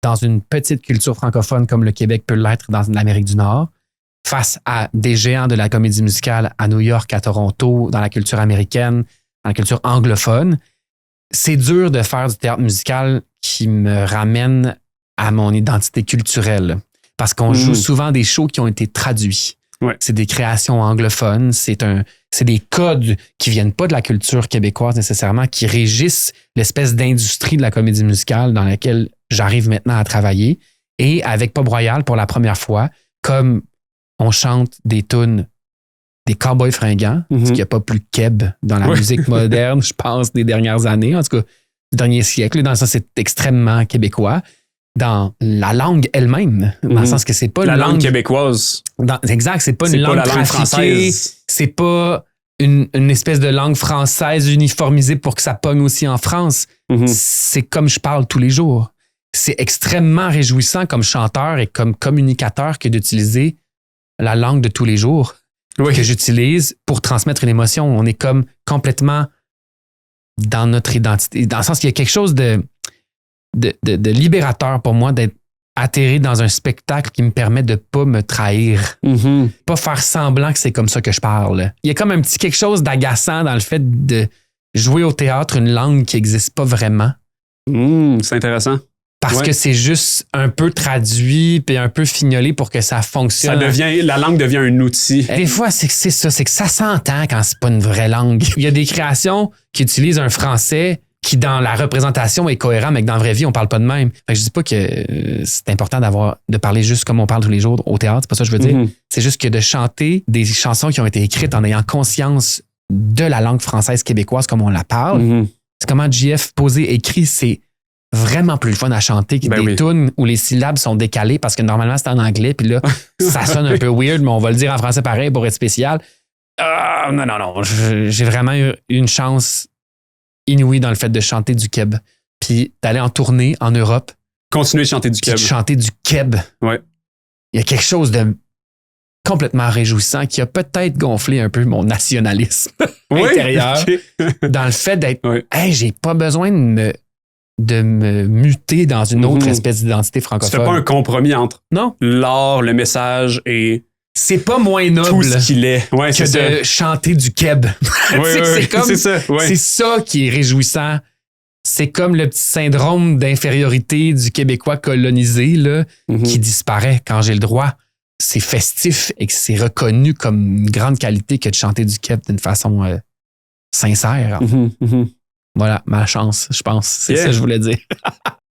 dans une petite culture francophone comme le Québec peut l'être dans l'Amérique du Nord, face à des géants de la comédie musicale à New York, à Toronto, dans la culture américaine, dans la culture anglophone, c'est dur de faire du théâtre musical qui me ramène à mon identité culturelle. Parce qu'on joue souvent des shows qui ont été traduits. Ouais. C'est des créations anglophones, c'est des codes qui viennent pas de la culture québécoise nécessairement, qui régissent l'espèce d'industrie de la comédie musicale dans laquelle j'arrive maintenant à travailler. Et avec Pop Royal, pour la première fois, comme on chante des tunes des cowboys fringants, parce qu'il n'y a pas plus keb dans la musique moderne, je pense, des dernières années, en tout cas, du dernier siècle. Dans le sens, c'est extrêmement québécois. Dans la langue elle-même, dans le sens que c'est pas la une langue québécoise. Exact, c'est pas une langue trafiquée, française. c'est pas une espèce de langue française uniformisée pour que ça pogne aussi en France. C'est comme je parle tous les jours. C'est extrêmement réjouissant comme chanteur et comme communicateur que d'utiliser la langue de tous les jours que j'utilise pour transmettre une émotion. On est comme complètement dans notre identité, dans le sens qu'il y a quelque chose de libérateur pour moi d'être atterré dans un spectacle qui me permet de pas me trahir. Pas faire semblant que c'est comme ça que je parle. Il y a comme un petit quelque chose d'agaçant dans le fait de jouer au théâtre une langue qui n'existe pas vraiment. C'est intéressant. Parce que c'est juste un peu traduit puis un peu fignolé pour que ça fonctionne. La langue devient un outil. Des fois, c'est que ça s'entend quand c'est pas une vraie langue. Il y a des créations qui utilisent un français qui, dans la représentation, est cohérent, mais que dans la vraie vie, on parle pas de même. Fait que je dis pas que c'est important de parler juste comme on parle tous les jours au théâtre, c'est pas ça que je veux dire. C'est juste que de chanter des chansons qui ont été écrites en ayant conscience de la langue française québécoise comme on la parle, c'est comment JF posé écrit, c'est vraiment plus le fun à chanter que des tunes où les syllabes sont décalées parce que normalement c'est en anglais, puis là, ça sonne un peu weird, mais on va le dire en français pareil pour être spécial. Non. J'ai vraiment eu une chance inouïe dans le fait de chanter du keb. Puis d'aller en tournée en Europe. Continuer de chanter du keb. Chanter du keb. Ouais. Il y a quelque chose de complètement réjouissant qui a peut-être gonflé un peu mon nationalisme intérieur dans le fait d'être hey, j'ai pas besoin de me muter dans une autre espèce d'identité francophone. Tu fais pas un compromis entre non. l'art, le message et c'est pas moins noble tout ce qu'il est. Que de chanter du keb. C'est ça qui est réjouissant. C'est comme le petit syndrome d'infériorité du Québécois colonisé là, qui disparaît quand j'ai le droit. C'est festif et que c'est reconnu comme une grande qualité que de chanter du keb d'une façon sincère. Voilà, ma chance, je pense. C'est ça que je voulais dire.